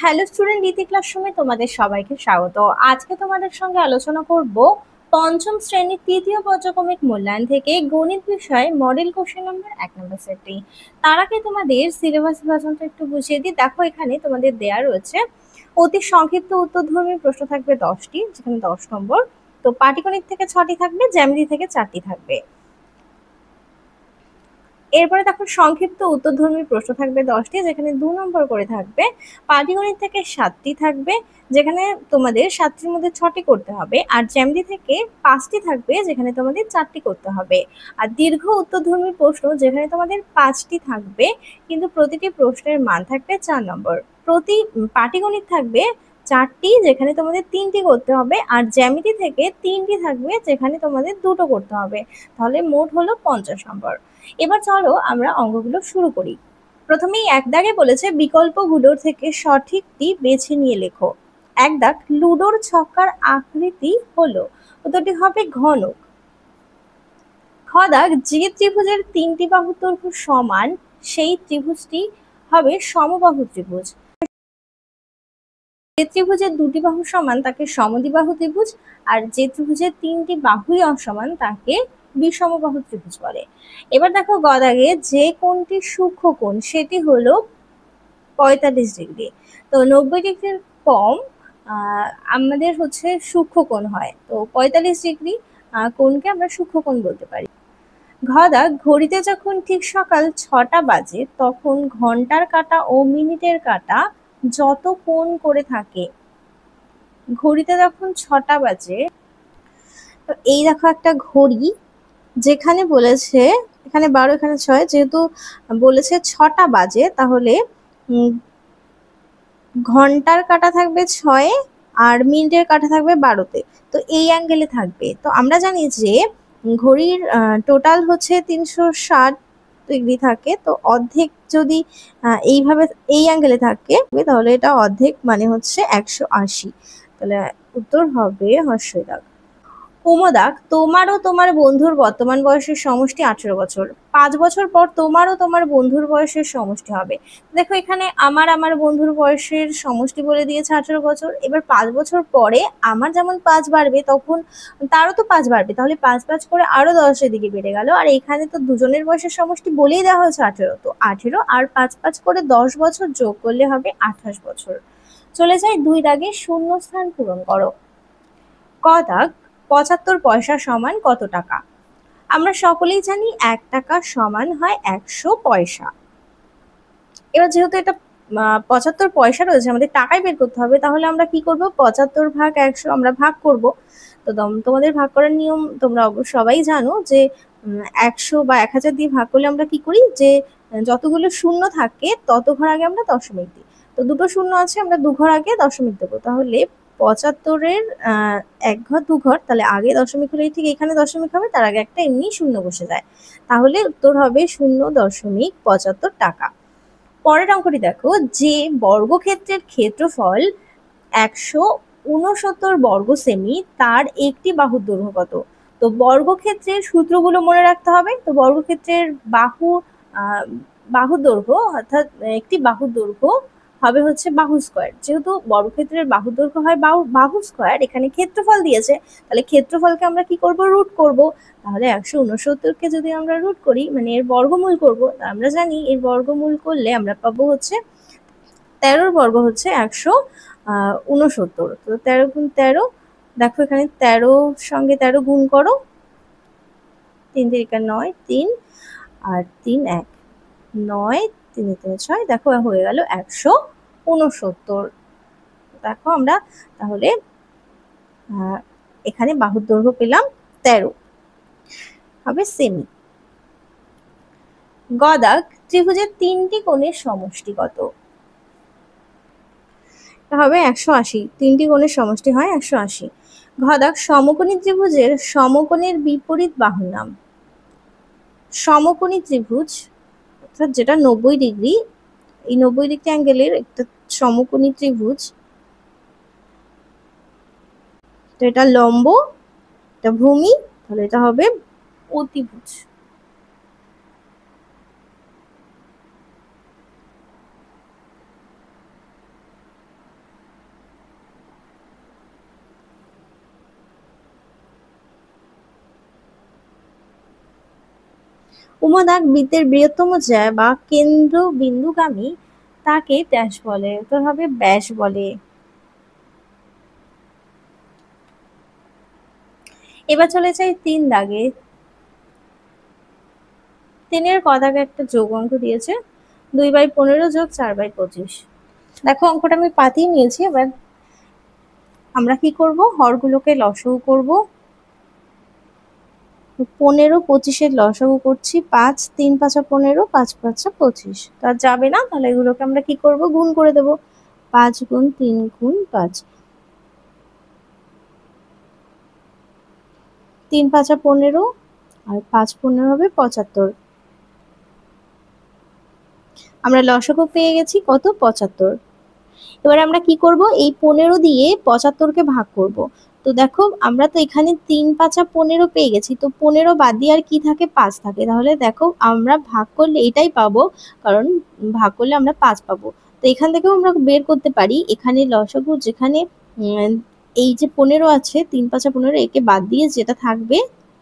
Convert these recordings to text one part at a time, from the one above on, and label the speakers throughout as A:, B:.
A: Hello student, ইতি ক্লাসরুমে তোমাদের সবাইকে স্বাগত। আজকে তোমাদের সঙ্গে আলোচনা করব পঞ্চম শ্রেণীর তৃতীয় পর্যায়ক্রমিক মূল্যায়ন থেকে গণিত বিষয়ে মডেল কোশ্চেন নম্বর 1 নম্বর সেটটি। তার আগে তোমাদের সিলেবাস বিভাজনটা একটু বুঝিয়ে দিই। দেখো, এখানে তোমাদের দেয়া রয়েছে অতি সংক্ষিপ্ত উত্তরধর্মী প্রশ্ন থাকবে 10টি, যেখানে 10 নম্বর। তো পাটিগণিত থেকে 6টি থাকবে, জ্যামিতি থেকে 4টি থাকবে। এরপরে দেখো, সংক্ষিপ্ত উত্তরধর্মী প্রশ্ন থাকবে 10টি, যেখানে 2 নম্বর করে থাকবে। পাটিগণিত থেকে 7টি থাকবে, যেখানে তোমাদের 7টির মধ্যে 6টি করতে হবে। আর জ্যামিতি থেকে 5টি থাকবে, যেখানে তোমাদের 4টি করতে হবে। আর দীর্ঘ উত্তরধর্মী প্রশ্ন, যেখানে তোমাদের 5টি থাকবে, কিন্তু প্রতিটি প্রশ্নের মান থাকবে 4 নম্বর। পাটিগণিত থাকবে 4টি, যেখানে তোমাদের 3টি করতে হবে। আর জ্যামিতি থেকে 3টি থাকবে, যেখানে তোমাদের 2টো করতে হবে। তাহলে মোট হলো 50 নম্বর। এবার চলো আমরা অঙ্কগুলো শুরু করি। প্রথমেই এক দাগে বলেছে বিকল্পগুলোর থেকে সঠিকটি বেছে নিয়ে লেখো। এক দাগ, লুডোর ছক্কার আকৃতি হলো, উত্তরটি হবে ঘনক। খ দাগ, যে ত্রিভুজের 3টি বাহুর দৈর্ঘ্য সমান সেই ত্রিভুজটি হবে সমবাহু ত্রিভুজ। যে ত্রিভুজের 2টি বাহু সমান তাকে সমদ্বিবাহু ত্রিভুজ, আর যে ত্রিভুজের 3টি বাহুই অসমান তাকে বিষমবাহু ত্রিভুজ বলে। এবার দেখো, গ দাগে, যে কোণটি সূক্ষ্ম কোণ সেটি হলো 45 ডিগ্রি। তো 90 ডিগ্রির কম আমাদের হচ্ছে সূক্ষ্ম কোণ হয়। তো 45 ডিগ্রি কোণকে আমরা সূক্ষ্ম কোণ বলতে পারি। ঘ দাগ, ঘড়িতে যখন ঠিক সকাল 6টা বাজে তখন ঘন্টার কাঁটা ও মিনিটের কাঁটা যত কোণ করে থাকে। ঘড়িতে যখন 6টা বাজে, তো এই দেখো একটা ঘড়ি, যেখানে বলেছে এখানে 12 এখানে 6, যেহেতু বলেছে 6টা বাজে, তাহলে ঘন্টার কাঁটা থাকবে 6-এ আর মিনিটের কাঁটা থাকবে 12-তে। তো এই অ্যাঙ্গেলে থাকবে। তো আমরা জানি যে ঘড়ির টোটাল হচ্ছে 360 ডিগ্রি থাকে। তো অর্ধেক যদি এইভাবে এই অ্যাঙ্গেলে থাকে, তাহলে এটা অর্ধেক মানে হচ্ছে 180। তাহলে উত্তর হবে হর্ষই দাগ। কুমোদাক, তোমার ও তোমার বন্ধুর বর্তমান বয়সের সমষ্টি 18 বছর। 5 বছর পর তোমার ও তোমার বন্ধুর বয়সের সমষ্টি হবে। দেখো, এখানে আমার বন্ধুর বয়সের সমষ্টি বলে দিয়েছে 18 বছর। এবার 5 বছর পরে আমার যেমন 5 বাড়বে, তখন তারও তো 5 বাড়বে। তাহলে 5 5 করে আরো 10-এর দিকে বেড়ে গেল। আর এখানে তো দুজনের বয়সের সমষ্টি বলেই দেওয়া হয়েছে 18। তো 18 আর 5 5 করে 10 বছর যোগ করলে হবে 28 বছর। চলে যাই 2 দাগে, শূন্য স্থান পূরণ করো। ক দাগ, 75 পয়সা সমান কত টাকা? আমরা সকলেই জানি 1 টাকা সমান হয় 100 পয়সা। এবার যেহেতু এটা 75 পয়সা রয়েছে, আমাদের টাকায় বের করতে হবে, তাহলে আমরা কি করব? 75 ভাগ 100 আমরা ভাগ করব। তো তোমাদের ভাগ করার নিয়ম তোমরা সবাই জানো যে 100 বা 1000 দিয়ে ভাগ করলে আমরা কি করি, যে যতগুলো শূন্য থাকে তত ঘর আগে আমরা দশমিক দিই। তো দুটো শূন্য আছে, আমরা 2 ঘর আগে দশমিক দেবো। তাহলে 75-এর 1 ঘর 2 ঘর, তাহলে আগে দশমিক হলেই ঠিক এখানে দশমিক হবে, তার আগে একটা এমনি শূন্য বসে যায়। তাহলে উত্তর হবে 0.75 টাকা। পরের অঙ্কটি দেখো, যে বর্গক্ষেত্রের ক্ষেত্রফল 169 বর্গ সেমি, তার একটি বাহুর দৈর্ঘ্য কত? তো বর্গক্ষেত্রের সূত্রগুলো মনে রাখতে হবে। তো বর্গক্ষেত্রের বাহুর দৈর্ঘ্য, অর্থাৎ একটি বাহুর দৈর্ঘ্য হবে হচ্ছে বাহু স্কয়ার। যেহেতু বর্গক্ষেত্রের বাহুর দৈর্ঘ্য হয় বাহু স্কয়ার, এখানে ক্ষেত্রফল দিয়েছে, তাহলে ক্ষেত্রফলকে আমরা কি করব? রুট করব। তাহলে 169-কে যদি আমরা রুট করি, মানে এর বর্গমূল করব, আমরা জানি এর বর্গমূল করলে আমরা পাবো হচ্ছে 13-র বর্গ হচ্ছে 169। তো 13 গুণ 13, দেখো এখানে 13 সঙ্গে 13 গুণ করো, 3 3 9, 3 আর 3 1, 9 3 3 6, দেখো হয়ে গেল 169। দেখো আমরা তাহলে এখানে বাহুর দৈর্ঘ্য পেলাম 13, হবে সেমি। গ দাগ, ত্রিভুজের 3টি কোণের সমষ্টি কত? হবে 180। 3টি কোণের সমষ্টি হয় 180। ঘ দাগ, সমকোণী ত্রিভুজের সমকোণের বিপরীত বাহুর নাম। সমকোণী ত্রিভুজ, অর্থাৎ যেটা 90 ডিগ্রি, এই 90 ডিগ্রি অ্যাঙ্গেলের একটা সমকোণী ত্রিভুজ। তো এটা লম্ব, এটা ভূমি, তাহলে এটা হবে অতিভুজ। উমদাগ বৃত্তের বৃহত্তম জ্যা বা কেন্দ্র বিন্দুগামী তাকে ড্যাশ বলে, উত্তর হবে ব্যাস বলে। এবার চলে যাই 3 দাগে। 3 ক দাগে একটা যোগ অঙ্ক দিয়েছে, 2/15 যোগ 4/25। দেখো অঙ্কটা আমি পাতিয়ে নিয়েছি। এবার আমরা কি করব, হরগুলোকে লসাগু করব। 15 25-এর লসাগু করছি 5, 3 5 15, 5 5 25। তার যাবে না, তাহলে এগুলোকে আমরা কি করব, গুণ করে দেব। 5 গুণ 3 গুণ 5, 3 5 15 আর 5 15 হবে 75। আমরা লসাগু পেয়ে গেছি কত, 75। এবার আমরা কি করব, এই 15 দিয়ে 75-কে ভাগ করব। তো দেখো আমরা তো এখানে 3 5 15 পেয়ে গেছি, তো 15 বাদ দিয়ে আর কি থাকে, 5 থাকে। তাহলে দেখো আমরা ভাগ করলে এটাই পাবো, কারণ ভাগ করলে আমরা 5 পাবো। তো এখান থেকেও আমরা বের করতে পারি, এখানে লসাগু যেখানে এই যে 15 আছে, 3 5 15, একে বাদ দিয়ে যেটা থাকবে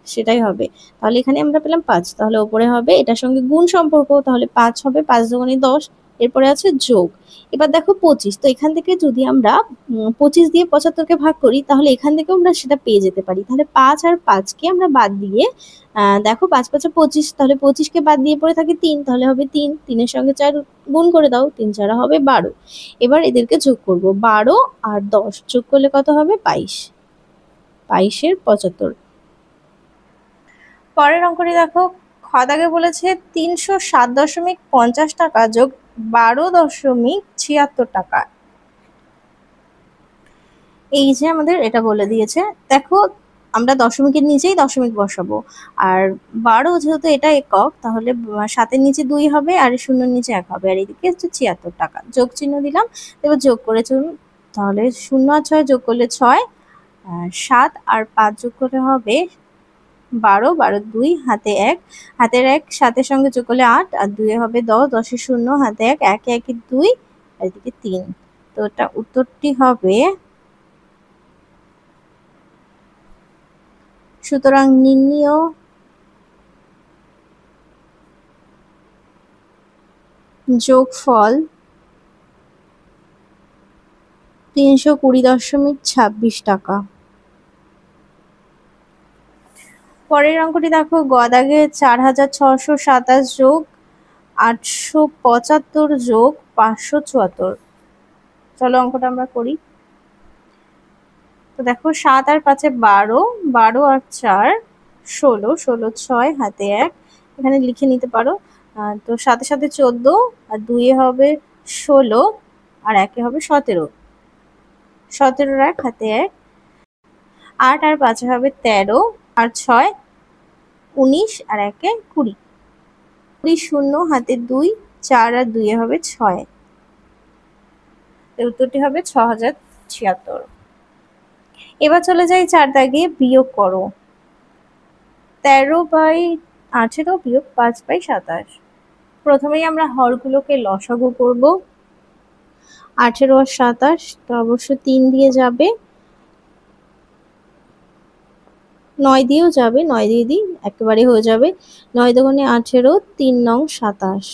A: সেটাই হবে। তাহলে এখানে আমরা পেলাম 5, তাহলে ওপরে হবে এটার সঙ্গে গুণ সম্পর্ক, তাহলে 5 হবে, 5 দুগুণে 10। এরপরে আছে যোগ। এবার দেখো 25, তো এখান থেকে যদি আমরা 25 দিয়ে 75-কে ভাগ করি, তাহলে এখান থেকেও আমরা সেটা পেয়ে যেতে পারি। তাহলে 5 আর 5-কে আমরা বাদ দিয়ে দেখো 5 5 25, তাহলে 25-কে বাদ দিয়ে পড়ে থাকে 3, তাহলে হবে 3, 3-এর সঙ্গে 4 গুণ করে দাও, 3 4 হবে 12। এবার এদেরকে যোগ করব, 12 আর 10 যোগ করলে কত হবে, 22, 22-এর 75। পরের অঙ্কটি দেখো, খ দাগে বলেছে 307.50 টাকা যোগ 12.76 টাকা। এই যে আমাদের এটা বলে দিয়েছে। দেখো আমরা দশমিকের নিচেই দশমিক বসাবো, আর 12 যেহেতু এটা একক, তাহলে 7-এর নিচে 2 হবে আর 0-এর নিচে 1 হবে, আর এদিকে হচ্ছে 76 টাকা। যোগ চিহ্ন দিলাম, এবার যোগ করে চলুন। তাহলে 0 আর 6 যোগ করলে 6, 7 আর 5 যোগ করলে হবে 12, 12 2 হাতে 1, হাতের 1 7-এর সঙ্গে যোগ করলে 8, আর 2 হবে 10, 10-এ 0 হাতে 1, 1 1 2, আর এদিকে 3। তো এটা উত্তরটি হবে, সুতরাং নির্ণীয় যোগফল 320.26 টাকা। পরের অঙ্কটি দেখো, গ দাগে 4627 যোগ 875 যোগ 574। চলো অঙ্কটা আমরা করি। তো দেখো 7 আর 5-এ 12, 12 আর 4 16, 16 6 হাতে 1, এখানে লিখে নিতে পারো। তো 7-এর সাথে 14, আর 2-এ হবে 16, আর 1-এ হবে 17, 17 আর 1 হাতে 1, 8 আর 5-এ হবে 13, আর 6 19, আর 1-এ 20, 20 0 হাতে 2, 4 আর 2-এ হবে 6। এর উত্তরটি হবে 6076। এবার চলে যাই 4 দাগে, বিয়োগ করো। 13/18 বিয়োগ 5/27। প্রথমেই আমরা হরগুলোকে লসাগু করব। 18 আর 27, তো অবশ্য 3 দিয়ে যাবে, 9 দিয়েও যাবে, 9 দিয়ে দিই, একেবারে হয়ে যাবে। 9 দুগুণে 18, 3 নং 27।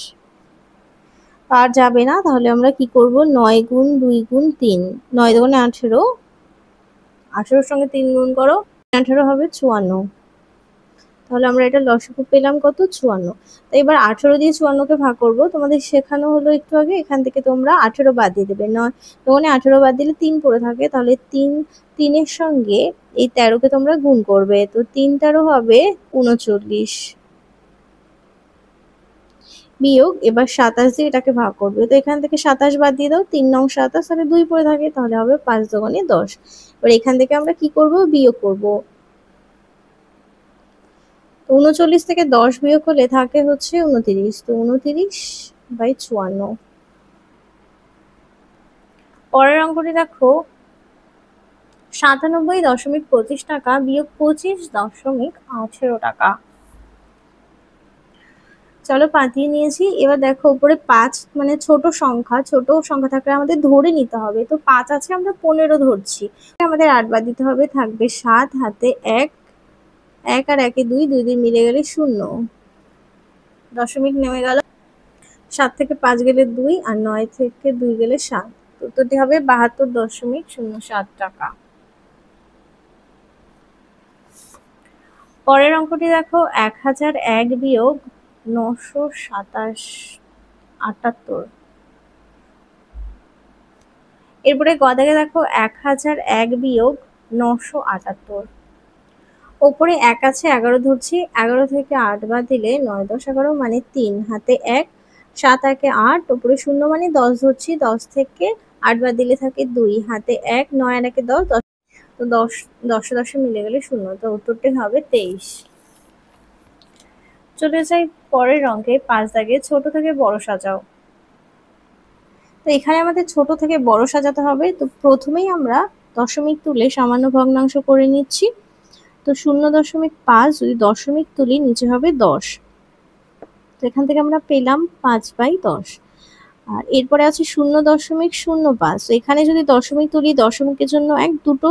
A: আর যাবে না, তাহলে আমরা কি করব, 9 গুণ 2 গুণ 3, 9 দুগুণে 18, 18-এর সঙ্গে 3 গুণ করো, 18 হবে 54। তাহলে আমরা এটা লসাগু পেলাম কত, 54। তো এবার 18 দিয়ে 54-কে ভাগ করব। তোমাদের শেখানো হলো একটু আগে, এখান থেকে তোমরা 18 বাদ দিয়ে দেবে। 9 দুগুণে 18 বাদ দিলে 3 পড়ে থাকে, তাহলে 3-এর সঙ্গে এই 13-কে তোমরা গুণ করবে। তো 3 13 হবে 39, বিয়োগ এবার 27 দিয়ে এটাকে ভাগ করবে। তো এখান থেকে 27 বাদ দিয়ে দাও, 3 নং 27, তাহলে 2 পড়ে থাকে, তাহলে হবে 5 দুগুণে 10। এবার এখান থেকে আমরা কি করব, বিয়োগ করব। 39 থেকে 10 বিয়োগ করলে থাকে হচ্ছে 29, তো 29/54। পরের অঙ্কটি দেখো, 97.25 টাকা বিয়োগ 25.18 টাকা। চলো পাঠিয়ে নিয়েছি। এবার দেখো উপরে 5 মানে ছোট সংখ্যা থাকলে আমাদের ধরে নিতে হবে। তো 5 আছে, আমরা 15 ধরছি, আমাদের 8 বাদ দিতে হবে, থাকবে 7, হাতে 1, 1 আর 1-এ 2, 2 দিয়ে মিলে গেলে 0। দশমিক নেমে গেল। 7 থেকে 5 গেলে 2 আর 9 থেকে 2 গেলে 7। উত্তরটি হবে 72.07 টাকা। পরের অঙ্কটি দেখো 1001 বিয়োগ 978। এরপরে গ দাগে দেখো 1001 বিয়োগ 978। ওপরে 1 আছে, 11 ধরছি, 11 থেকে 8 বাদ দিলে 9 10 11 মানে 3, হাতে 1, 7 1 8, ওপরে 0 মানে 10 ধরছি, 10 থেকে 8 বাদ দিলে থাকে 2, হাতে 1, 9 আর 1 10, তো 10 10 10 মিলে গেলে 0, তো উত্তরটি হবে 23। চলে যাই পরের অঙ্কে 5 দাগে ছোট থেকে বড় সাজাও। তো এখানে আমাদের ছোট থেকে বড় সাজাতে হবে। তো প্রথমেই আমরা দশমিক তুলে সামান্য ভগ্নাংশ করে নিচ্ছি। তো 0.5 যদি দশমিক তুলি নিচে হবে 10। তো এখান থেকে আমরা পেলাম 5/10। আর এরপরে আছে 0.05। তো এখানে যদি দশমিক তুলি দশমিকের জন্য দুটো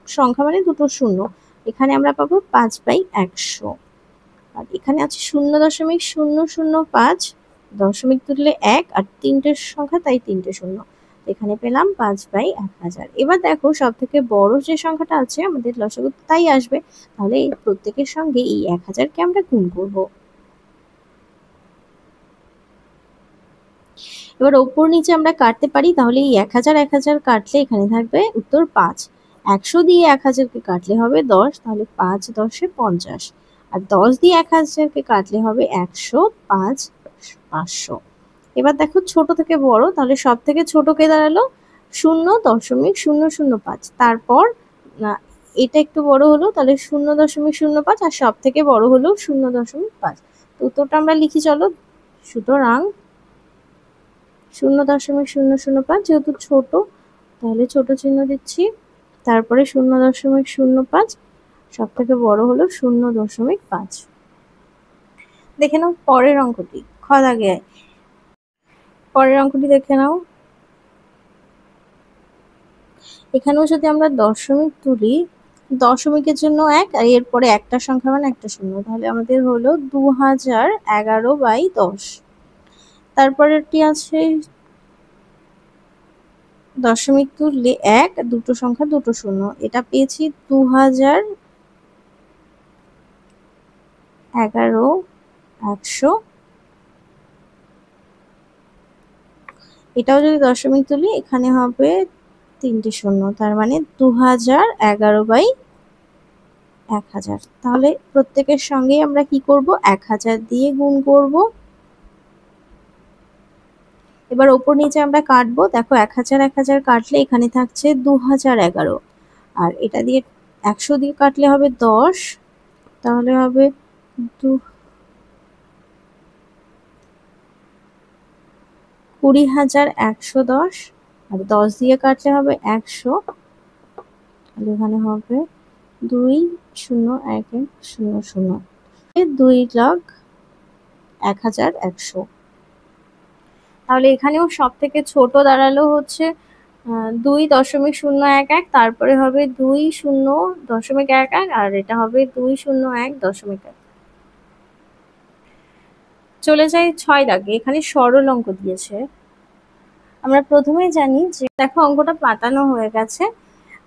A: সংখ্যা মানে দুটো শূন্য, এখানে আমরা পাবো 5/100। আর এখানে আছে 0.005, দশমিক তুললে 1 আর 3টে সংখ্যা তাই 3টে শূন্য, এখানে পেলাম 5/1000। এবার দেখো সব থেকে বড় যে সংখ্যাটা আছে আমাদের লসাগু তাই আসবে, তাহলে এই প্রত্যেকের সঙ্গে এই 1000কে আমরা গুণ করব। এবার ওপর নিচে আমরা কাটতে পারি, তাহলে এই 1000 1000 কাটলে এখানে থাকবে উত্তর 5। 100 দিয়ে 1000কে কাটলে হবে 10, তাহলে 5 10 50। আর 10 দিয়ে 1000কে কাটলে হবে 100, 5 500। এবার দেখো ছোট থেকে বড়, তাহলে সব থেকে ছোট কে দাঁড়ালো 0.005। তারপর এটা একটু বড় হলো, তাহলে 0.05, আর সব থেকে বড় হলো 0.5। উত্তরটা আমরা লিখি চলো। সুতরাং 0.005 যেহেতু ছোট, তাহলে ছোট চিহ্ন দিচ্ছি, তারপরে 0.05, সব থেকে বড় হলো 0.5। দেখে নাও পরের অঙ্কটি, খ দাগে পরের অঙ্কটি দেখে নাও। এখানেও যদি আমরা দশমিক তুলি, দশমিকের জন্য 1 আর এরপরে একটা সংখ্যা মানে একটা শূন্য, তাহলে আমাদের হলো 2011/10। তারপরেরটি আছে দশমিক তুললে 1, দুটো সংখ্যা দুটো শূন্য, এটা পেয়েছি 2011/100। এটাও যদি দশমিক তুলি এখানে হবে 3টে শূন্য, তার মানে 2011/1000। তাহলে প্রত্যেকের সঙ্গেই আমরা কি করব, 1000 দিয়ে গুণ করব। এবার ওপর নিচে আমরা কাটবো, দেখো 1000 1000 কাটলে এখানে থাকছে 2011, আর এটা দিয়ে 100 দিয়ে কাটলে হবে 10, তাহলে হবে 20,110, আর 10 দিয়ে কাটলে হবে 100, তাহলে এখানে হবে 201100, 2,01,100। তাহলে এখানেও সব থেকে ছোট দাঁড়ালো হচ্ছে 2.011, তারপরে হবে 20.11, আর এটা হবে 201.1। চলে যাই 6 দাগে, এখানে সরল অঙ্ক দিয়েছে। আমরা প্রথমেই জানি যে দেখো অঙ্কটা পাতানো হয়ে গেছে।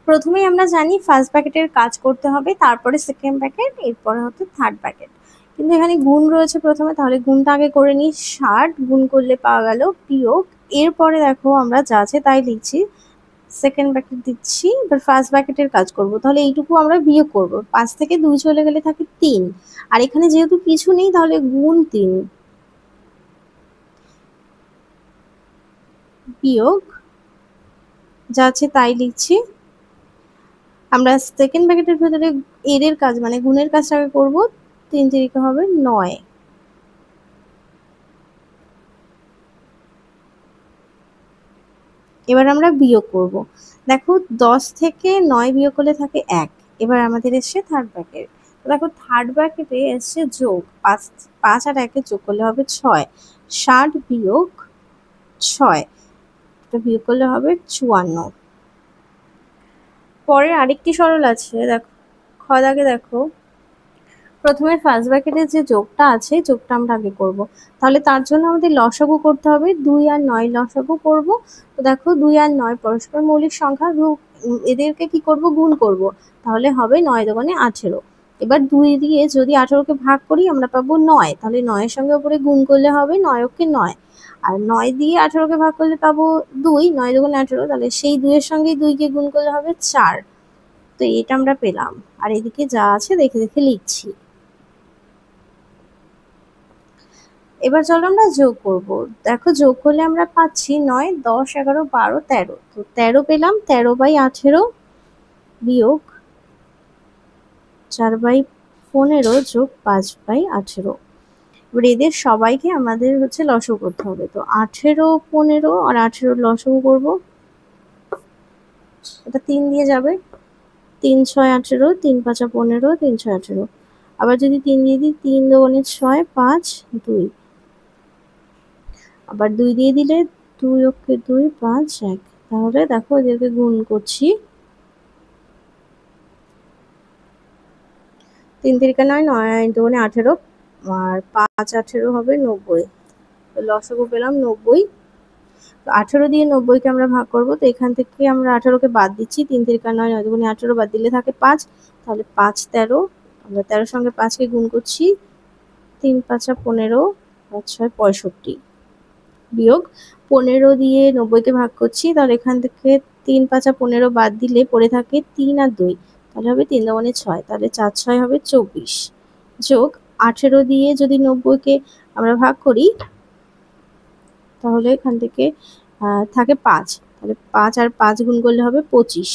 A: প্রথমেই আমরা জানি ফার্স্ট ব্র্যাকেটের কাজ করতে হবে, তারপরে সেকেন্ড ব্র্যাকেট, এরপরে হচ্ছে থার্ড ব্র্যাকেট। কিন্তু এখানে গুণ রয়েছে প্রথমে, তাহলে গুণটা আগে করে নিই। 60 গুণ করলে পাওয়া গেল বিয়োগ, এরপরে দেখো আমরা যা আছে তাই লিখছি, সেকেন্ড ব্র্যাকেট দিচ্ছি, এবার ফার্স্ট ব্র্যাকেটের কাজ করব। তাহলে এইটুকু আমরা বিয়োগ করব, 5 থেকে 2 চলে গেলে থাকে 3, আর এখানে যেহেতু কিছু নেই তাহলে গুণ 3 বিয়োগ যা আছে তাই লিখছি। আমরা সেকেন্ড ব্র্যাকেটের ভেতরে এর কাজ মানে গুণের কাজটাকে করব, 3 3 হবে 9। এবার আমরা বিয়োগ করব, দেখো 10 থেকে 9 বিয়োগ করলে থাকে 1। এবার আমাদের এসছে থার্ড ব্র্যাকেট, দেখো থার্ড ব্র্যাকেটে এসছে যোগ, 5 আর 1 যোগ করলে হবে 6, 60 বিয়োগ 6, এটা বিয়োগ করলে হবে 54। পরে আরেকটি সরল আছে, দেখো খ দাগে দেখো প্রথমে ফার্স্ট ব্র্যাকেটের যে যোগটা আছে যোগটা আমরা আগে করব। তাহলে তার জন্য আমাদের লসাগু করতে হবে, 2 আর 9 লসাগু করব। তো দেখো 2 আর 9 পরস্পর মৌলিক সংখ্যা, এদেরকে কি করব, গুণ করব। তাহলে হবে 9 দোকানে 18। এবার 2 দিয়ে যদি 18কে ভাগ করি আমরা পাবো 9, তাহলে 9 এর সঙ্গে উপরে গুণ করলে হবে 9 কে 9। আর 9 দিয়ে 18কে ভাগ করলে পাবো 2, 9 দোকানে 18, তাহলে সেই 2 এর সঙ্গে 2 কে গুণ করলে হবে 4। তো এটা আমরা পেলাম। আর এদিকে যা আছে দেখে দেখে লিখছি। এবার চলো আমরা যোগ করব। দেখো যোগ করলে আমরা পাচ্ছি 9, 10, 11, 12, 13। তো 13 পেলাম, 13/18 বিয়োগ 4/15 যোগ 5/18। এবার এদের সবাইকে আমাদের হচ্ছে লসাগু করতে হবে। তো 18, 15 আর 18 লসাগু করব। এটা 3 দিয়ে যাবে, 3, 6, 18, 3, 5, 15, 3, 6, 18। আবার যদি 3 দিয়ে দিই, 3 দোকানে 6, 5, 2। আবার 2 দিয়ে দিলে 2 অক্ষে 2, 5, 1। তাহলে দেখো এদেরকে গুণ করছি, 3 3 9, 9 দোকানে 18 আর 5 18 হবে 90। লসাগু পেলাম 90। তো 18 দিয়ে 90কে আমরা ভাগ করব। তো এখান থেকে আমরা 18কে বাদ দিচ্ছি, 3 3 9, 9 দোকানে 18 বাদ দিলে থাকে 5। তাহলে 5 13, আমরা 13 সঙ্গে 5কে গুণ করছি, 3 5 15, 5 6 65 বিয়োগ 15 দিয়ে 90কে ভাগ করছি। তাহলে এখান থেকে 3 5 15 বাদ দিলে পড়ে থাকে 3 আর 2, তাহলে হবে 3 দোকানে 6, তাহলে 4 6 হবে 24 যোগ 18 দিয়ে যদি 90কে আমরা ভাগ করি তাহলে এখান থেকে থাকে 5, তাহলে 5 আর 5 গুণ করলে হবে 25।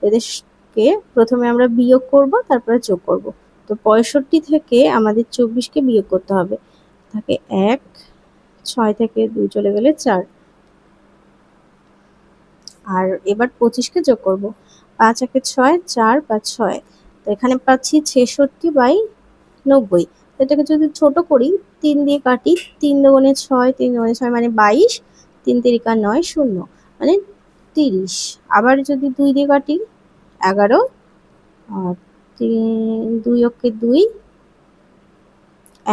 A: এদেরকে প্রথমে আমরা বিয়োগ করব, তারপরে যোগ করব। তো 65 থেকে আমাদের 24কে বিয়োগ করতে হবে, থাকে 1, 6 থেকে 2 চলে গেলে 4। আর এবার 25কে যোগ করব, 5 একে 6, 4 5 6। তো এখানে পাচ্ছি 66/90। এটাকে যদি ছোট করি, 3 দিয়ে কাটি, 3 দোকানে 6, 3 দোকানে 6 মানে 22, 3 3 9 0 মানে 30। আবার যদি 2 দিয়ে কাটি 11, আর 2 অক্ষে 2,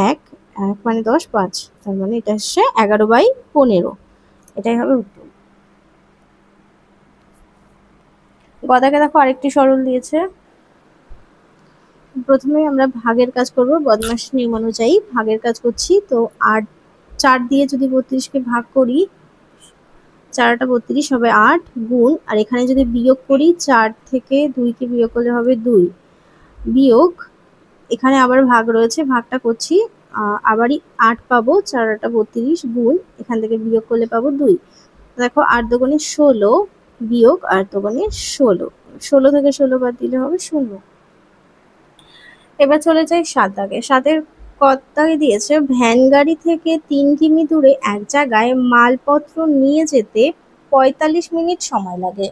A: 1 1 মানে 10, 5, তার মানে এটা হচ্ছে 11/15। এটাই হবে উত্তর। গদাকে দেখো আরেকটি সরল দিয়েছে। প্রথমে আমরা ভাগের কাজ করব, বদমাশ নিয়ম অনুযায়ী ভাগের কাজ করছি। তো 8 4 দিয়ে যদি 32কে ভাগ করি, 4 32 হবে 8 গুণ, আর এখানে যদি বিয়োগ করি 4 থেকে 2কে বিয়োগ করলে হবে 2 বিয়োগ, এখানে আবার ভাগ রয়েছে, ভাগটা করছি, আবারই 8 পাবো, 4 8 32 গুণ, এখান থেকে বিয়োগ করলে পাবো 2। দেখো 8 দোকানে 16 বিয়োগ 8 দোকানে 16, 16 থেকে 16 বাদ দিলে হবে 0। এবার চলে যাই 7 দাগে। 7-এর কর্তাকে দিয়েছে ভ্যান গাড়ি থেকে 3 কিমি দূরে এক জায়গায় মালপত্র নিয়ে যেতে 45 মিনিট সময় লাগে।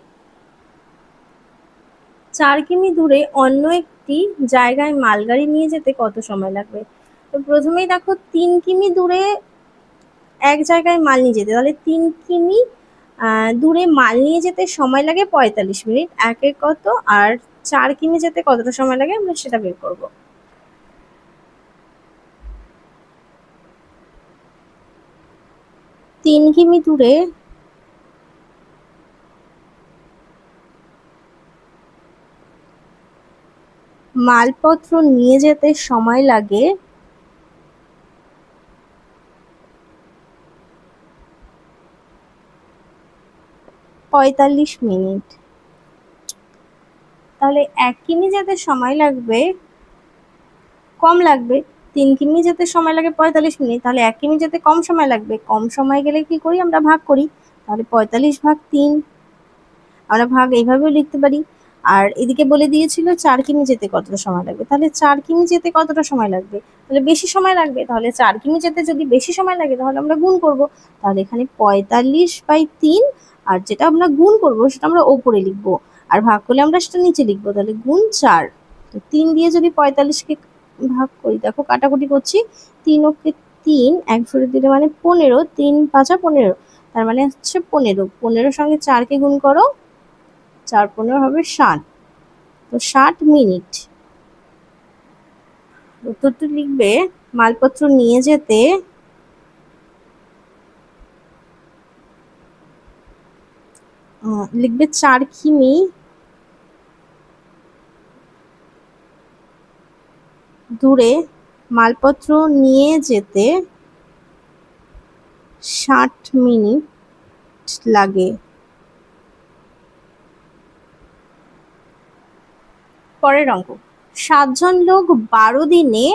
A: 4 কিমি দূরে অন্য একটি জায়গায় মালগাড়ি নিয়ে যেতে কত সময় লাগবে? তো প্রথমেই দেখো 3 কিমি দূরে এক জায়গায় মাল নিয়ে যেতে, তাহলে 3 কিমি দূরে মাল নিয়ে যেতে সময় লাগে 45 মিনিট, একে কত, আর 4 কিমি যেতে কতটা সময় লাগে আমরা সেটা বের করব। 3 কিমি দূরে মালপত্র নিয়ে যেতে সময় লাগে 45 মিনিট। তাহলে 1 কিমি যেতে সময় লাগবে কম লাগবে, 3 কিমি যেতে সময় লাগে 45 মিনিট, তাহলে 1 কিমি যেতে কম সময় লাগবে। কম সময় গেলে কি করি আমরা, ভাগ করি। তাহলে 45/3, আমরা ভাগ এইভাবেও লিখতে পারি। আর এদিকে বলে দিয়েছিল 4 কিমি যেতে কতটা সময় লাগবে, তাহলে 4 কিমি যেতে কতটা সময় লাগবে, তাহলে বেশি সময় লাগবে। তাহলে 4 কিমি যেতে যদি বেশি সময় লাগে তাহলে আমরা গুণ করব। তাহলে এখানে 45/3, আর যেটা আমরা গুণ করব সেটা আমরা ওপরে লিখবো, আর ভাগ করলে আমরা সেটা নিচে লিখবো। তাহলে গুণ 4। তো 3 দিয়ে যদি 45কে ভাগ করি, দেখো কাটাকুটি করছি, 3 অক্ষে 3, 1 ফেরত দিলে মানে 15, 3 5 15, তার মানে হচ্ছে 15। 15 সঙ্গে 4কে গুণ করো, 4 15 হবে 60। তো 60 মিনিট। উত্তরটি লিখবে মালপত্র নিয়ে যেতে লিখবে 4 কিমি দূরে মালপত্র নিয়ে যেতে 60 মিনিট লাগে। পরের অঙ্ক, 7 জন লোক 12 দিনে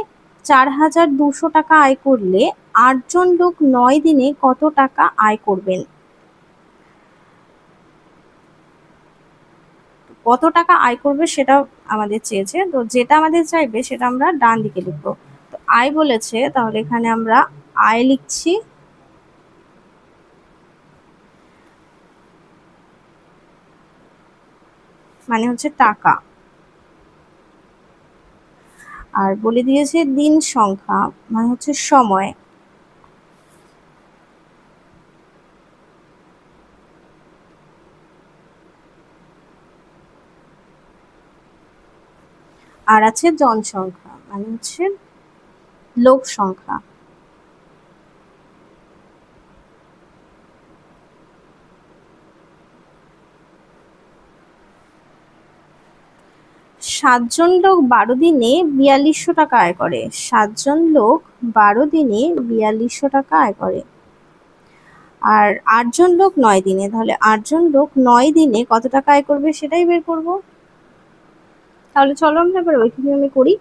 A: 4200 টাকা আয় করলে 8 জন লোক 9 দিনে কত টাকা আয় করবেন? কত টাকা আয় করবে সেটা আমাদের চেয়েছে, তো যেটা আমাদের চাইবে সেটা আমরা ডান দিকে লিখবো। তো আয় বলেছে, তাহলে এখানে আমরা আয় লিখছি। মানে হচ্ছে টাকা। আর বলে দিয়েছে দিন সংখ্যা, মানে হচ্ছে সময়। আর আছে জনসংখ্যা, মানে হচ্ছে লোক সংখ্যা। সাতজন লোক 12 দিনে 4200 টাকা আয় করে। 7 জন লোক 12 দিনে 4200 টাকা আয় করে। আর 8 জন লোক 9 দিনে, তাহলে 8 জন লোক 9 দিনে কত টাকা আয় করবে সেটাই বের করব। তাহলে চলো আমরা এবার ওই নিয়মে করি।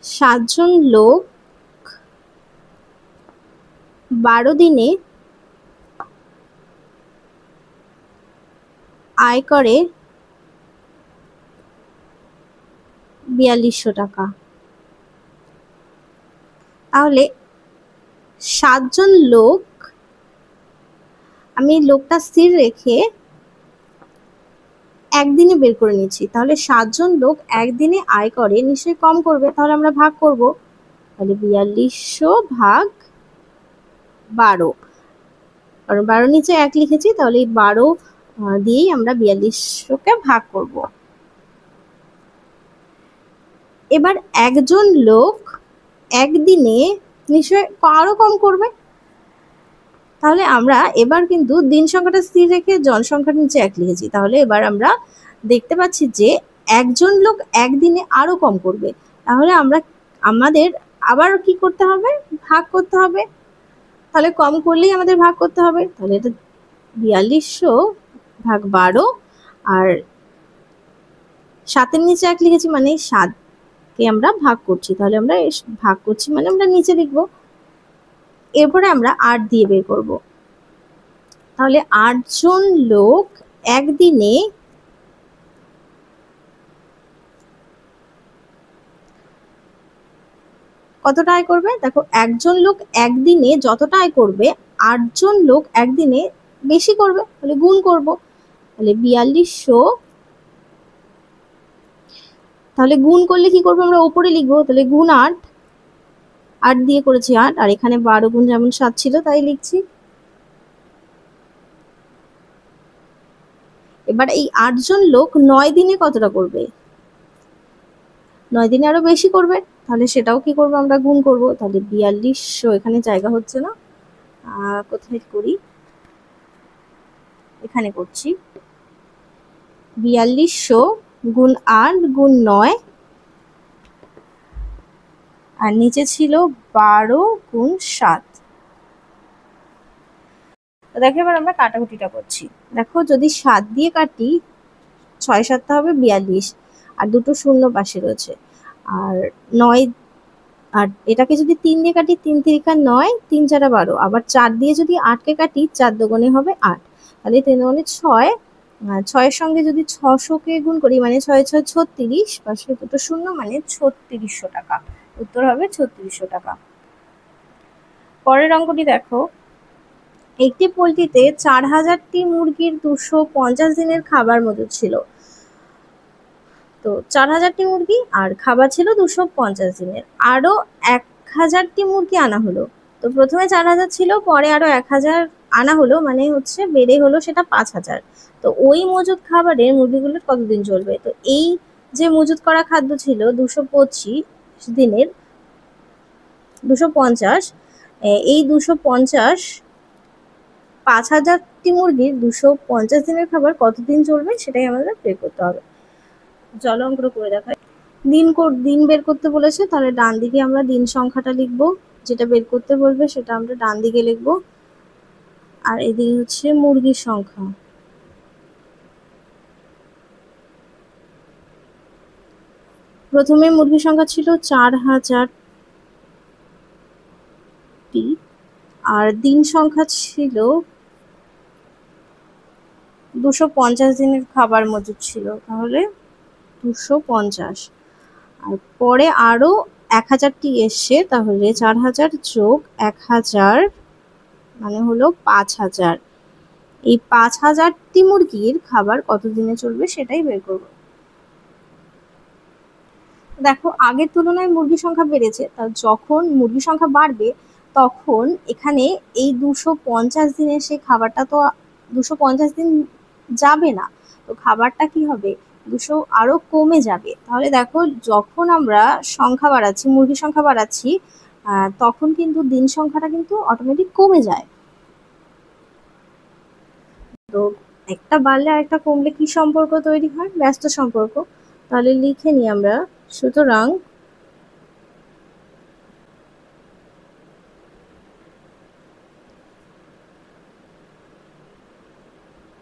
A: 7 জন লোক 12 দিনে আয় করে 4200 টাকা। তাহলে 7 জন লোক, আমি লোকটা স্থির রেখে একদিনে বের করে নিচ্ছি। তাহলে 7 জন লোক একদিনে আয় করে, নিশ্চয়ই কম করবে, তাহলে আমরা ভাগ করব। তাহলে 4200 ভাগ 12, কারণ 12 নিচে 1 লিখেছি, তাহলে এই 12 দিয়েই আমরা 4200-কে ভাগ করব। এবার একজন লোক একদিনে নিশ্চয়ই আরো কম করবে, তাহলে আমরা এবার কিন্তু দিন সংখ্যাটা স্থির রেখে জনসংখ্যার নিচে 1 লিখেছি। তাহলে এবার আমরা দেখতে পাচ্ছি যে একজন লোক একদিনে আরো কম করবে, তাহলে আমাদের আবার কি করতে হবে, ভাগ করতে হবে। তাহলে কম করলেই আমাদের ভাগ করতে হবে। তাহলে এটা 4200 ভাগ 12, আর 7-এর নিচে 1 লিখেছি মানে 7-কে আমরা ভাগ করছি, তাহলে আমরা ভাগ করছি মানে আমরা নিচে লিখবো। এরপরে আমরা 8 দিয়ে বের করব। তাহলে 8 জন লোক একদিনে কতটা আয় করবে? দেখো, একজন লোক একদিনে যতটা আয় করবে 8 জন লোক একদিনে বেশি করবে, তাহলে গুণ করব। তাহলে 4200, তাহলে গুণ করলে কি করবো, আমরা উপরে লিখবো। তাহলে গুণ 8, 8 দিয়ে করেছি 8, আর এখানে 12 গুণ যেমন 7 ছিল তাই লিখছি। এবার এই 8 জন লোক 9 দিনে কতটা করবে? 9 দিনে আরো বেশি করবে, তাহলে সেটাও কি করবো, আমরা গুণ করব। তাহলে 4200, এখানে জায়গা হচ্ছে না, কোথায় করি, এখানে করছি। 4200 গুণ 8 গুণ 9, আর নিচে ছিল 12 গুণ 7। দেখো এবার আমরা কাটাকুটিটা করছি। দেখো, যদি 7 দিয়ে কাটি 6 7 হবে 42, আর দুটো শূন্য পাশে রয়েছে। আর 9, আর এটাকে যদি 3 দিয়ে কাটি 3 3 9, 3 4 12, আবার 4 দিয়ে যদি 8-কে কাটি 4 দুগুণে হবে 8, তাহলে 3 দুগুণে 6, 6-এর সঙ্গে যদি 600-কে গুণ করি মানে 6 6 36, পাশে দুটো শূন্য মানে 3600 টাকা। উত্তর হবে 3600 টাকা। পরের অঙ্কটি দেখো, একটি পোল্ট্রিতে 4000টি মুরগির 250 দিনের খাবার মজুদ ছিল। তো 4000টি মুরগি আর খাবার ছিল 250 দিনের, আরো 1000টি মুরগি আনা হলো। তো প্রথমে 4000 ছিল, পরে আরো 1000 আনা হলো, মানে হচ্ছে বেড়ে হলো সেটা 5000। তো ওই মজুদ খাবারের মুরগিগুলোর কতদিন চলবে? তো এই যে মজুত করা খাদ্য ছিল 225 দিনের, 250, এই 250 5,000টি মুরগির 250 দিনের খাবার কতদিন চলবে সেটাই আমাদের বের করতে হবে। চলো অঙ্কটা করে দেখাই। দিন বের করতে বলেছে, তাহলে ডান দিকে আমরা দিন সংখ্যাটা লিখবো, যেটা বের করতে বলবে সেটা আমরা ডান দিকে লিখবো, আর এদিকে হচ্ছে মুরগির সংখ্যা। প্রথমে মুরগির সংখ্যা ছিল 4,000টি, আর দিন সংখ্যা ছিল 250 দিনের খাবার মজুদ ছিল, তাহলে 250। আর পরে আরো 1,000টি এসছে, তাহলে 4,000 যোগ 1,000 মানে হলো 5,000। এই 5,000টি মুরগির খাবার কতদিনে চলবে সেটাই বের করবো। দেখো আগের তুলনায় মুরগির সংখ্যা বেড়েছে, তা যখন মুরগির সংখ্যা বাড়বে তখন এখানে এই 250 দিনের সেই খাবারটা তো 250 দিন যাবে না, তো খাবারটা কি হবে, 200 আরো কমে যাবে। তাহলে দেখো যখন আমরা সংখ্যা বাড়াচ্ছি, মুরগির সংখ্যা বাড়াচ্ছি, তখন কিন্তু দিন সংখ্যাটা কিন্তু অটোমেটিক কমে যায়। তো একটা বাড়লে আর একটা কমলে কি সম্পর্ক তৈরি হয়, ব্যস্ত সম্পর্ক। তাহলে লিখে নিই আমরা, সুতরাং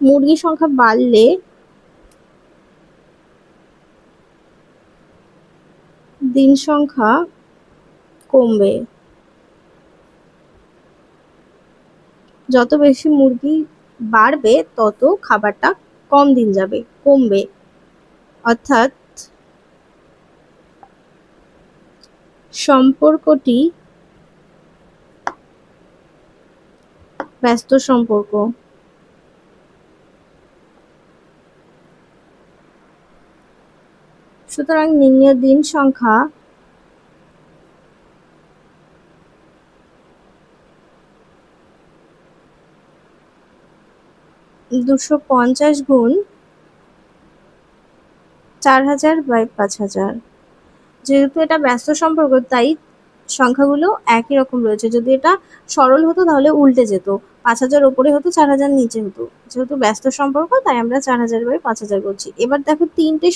A: মুরগির সংখ্যা বাড়লে দিন সংখ্যা কমবে। যত বেশি মুরগি বাড়বে তত খাবারটা কম দিন যাবে, কমবে। অর্থাৎ সম্পর্কটি ব্যস্ত সম্পর্ক। সুতরাং নির্ণেয় দিন সংখ্যা দুশো 50 গুণ 4,000/5,000। যেহেতু এটা ব্যস্ত সম্পর্ক তাই সংখ্যাগুলো একই রকম রয়েছে। যদি এটা সরল হতো তাহলে উল্টে যেত, 5,000 ওপরে হতো 4,000 নিচে হতো। যেহেতু ব্যস্ত সম্পর্ক তাই আমরা 4,000/5,000 করছি। এবার দেখো 3টে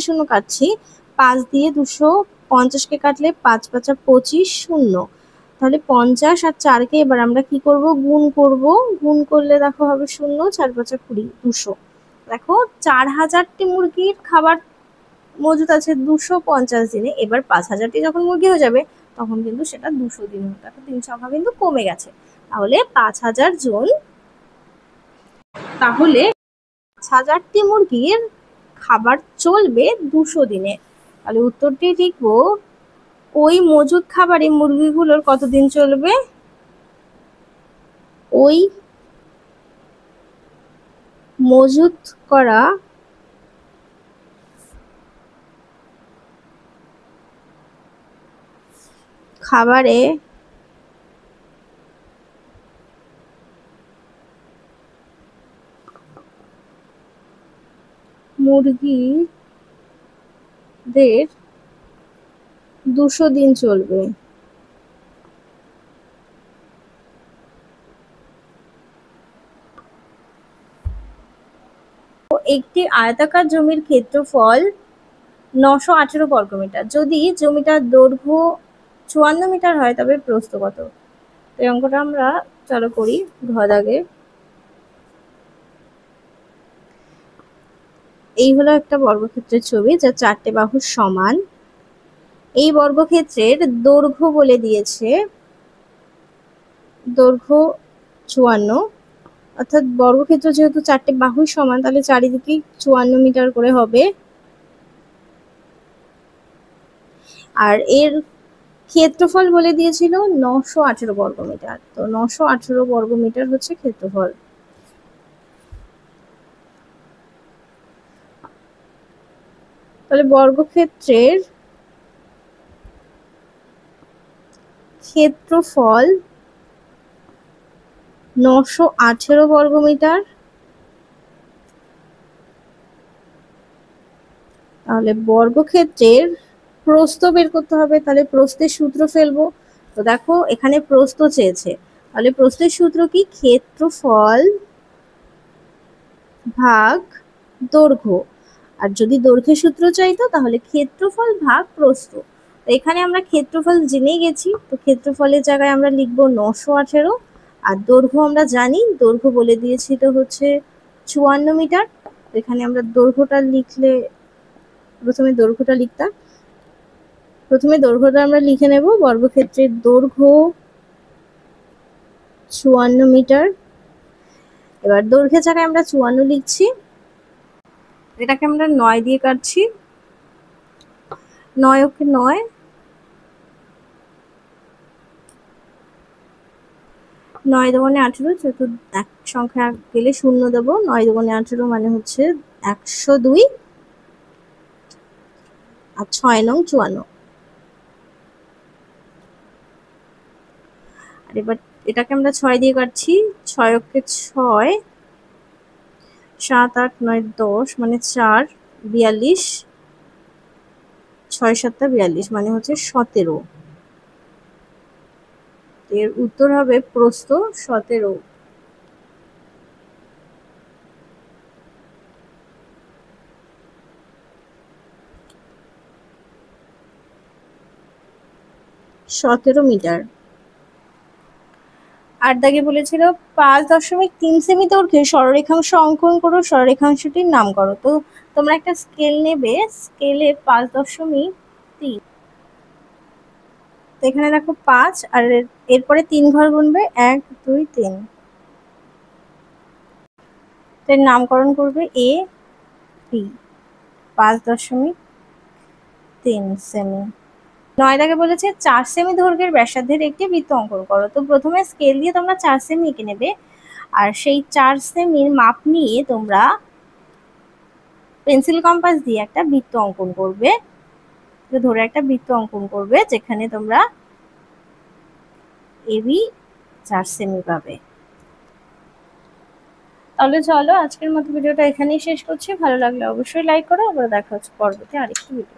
A: শূন্য কাটছি, 5 দিয়ে 250কে কাটলে 5×5 = 25, শূন্য। তাহলে 50 আর 4কে এবার আমরা কি করব, গুণ করব। গুণ করলে দেখো হবে শূন্য, 4×5 = 20, 200। দেখো 4,000টি মুরগির খাবার মজুদ আছে 250 দিনে, এবার 5,000টি যখন মুরগি হয়ে যাবে তখন কিন্তু সেটা 200 দিন হতে হবে, দিন সংখ্যা কিন্তু কমে গেছে। তাহলে 5,000 জন, তাহলে 5,000টি মুরগির খাবার চলবে 200 দিনে। তাহলে উত্তরটি লিখবো, ওই মজুদ খাবারে মুরগিগুলোর কতদিন চলবে, ওই মজুদ করা খাবারে মুরগিদের 200 দিন চলবে। একটি আয়তাকার জমির ক্ষেত্রফল 918 বর্গমিটার। যদি জমিটার দৈর্ঘ্য 54 মিটার হয় তবে প্রস্থ কত? এই অঙ্কটা আমরা চলো করি। ঘ দাগে এই হলো একটা বর্গক্ষেত্রের ছবি যা 4টে বাহুর সমান। এই বর্গক্ষেত্রের দৈর্ঘ্য বলে দিয়েছে, দৈর্ঘ্য 54, অর্থাৎ বর্গক্ষেত্র যেহেতু 4টে বাহুর সমান তাহলে চারিদিকে 54 মিটার করে হবে। আর এর ক্ষেত্রফল বলে দিয়েছিল 918 বর্গমিটার, তো 918 বর্গমিটার হচ্ছে ক্ষেত্রফল। তাহলে বর্গক্ষেত্রের ক্ষেত্রফল 918 বর্গমিটার। তাহলে বর্গক্ষেত্রের প্রস্থ বের করতে হবে, তাহলে প্রস্থের সূত্র ফেলবো। তো দেখো এখানে প্রস্থ চেয়েছে, তাহলে প্রস্থের সূত্র কি? ক্ষেত্রফল ভাগ দৈর্ঘ্য। আর যদি দৈর্ঘ্যের সূত্র চাইতো তাহলে ক্ষেত্রফল ভাগ প্রস্থ। তো এখানে আমরা ক্ষেত্রফল জেনে গেছি, তো ক্ষেত্রফলের জায়গায় আমরা লিখবো 918। আর দৈর্ঘ্য আমরা জানি, দৈর্ঘ্য বলে দিয়েছি তো হচ্ছে 54 মিটার। তো এখানে আমরা দৈর্ঘ্যটা লিখলে, প্রথমে দৈর্ঘ্যটা লিখতাম, প্রথমে দৈর্ঘ্যটা আমরা লিখে নেব। বর্গক্ষেত্রের দৈর্ঘ্য 54 মিটার। এবার দৈর্ঘ্যের জায়গায় আমরা 54 লিখছি, এটাকে আমরা 9 দিয়ে কাটছি। 9 ওকে 9, 9 দোকানে 18, যেহেতু এক সংখ্যা গেলে শূন্য দেবো। 9 দোকানে 18 মানে হচ্ছে 102, আর 6 নং 54। আর এবার এটাকে আমরা 6 দিয়ে কাটছি। 6 ওকে 6, 7 8 9 10 মানে 4, 42, 6 7 42 মানে হচ্ছে 17। এর উত্তর হবে প্রস্থ 17। মিটার। 8 দাগে বলেছিল 5.3 সেমি দৈর্ঘ্যের সরলরেখাংশ অঙ্কন করো, সরলরেখাংশটির নাম করো। তো তোমরা একটা স্কেল নেবে, স্কেলে 5.3, তো এখানে দেখো 5, আর এরপরে 3 ঘর গুনবে, 1 2 3। এর নামকরণ করবে এ বি। 5.3 সেমি। 9 দাগে বলেছে 4 সেমি দৈর্ঘ্যের ব্যাসার্ধের একটি বৃত্ত অঙ্কন করো। তো প্রথমে স্কেল দিয়ে তোমরা 4 সেমি এঁকে নেবে, আর সেই 4 সেমির মাপ নিয়ে তোমরা পেন্সিল কম্পাস দিয়ে একটা বৃত্ত অঙ্কন করবে, ধরে একটা বৃত্ত অঙ্কন করবে যেখানে তোমরা এবি 4 সেমি পাবে। তাহলে চলো আজকের মতো ভিডিওটা এখানেই শেষ করছি। ভালো লাগলে অবশ্যই লাইক করো, আবার দেখা হচ্ছে পরবর্তী আরেকটি ভিডিও।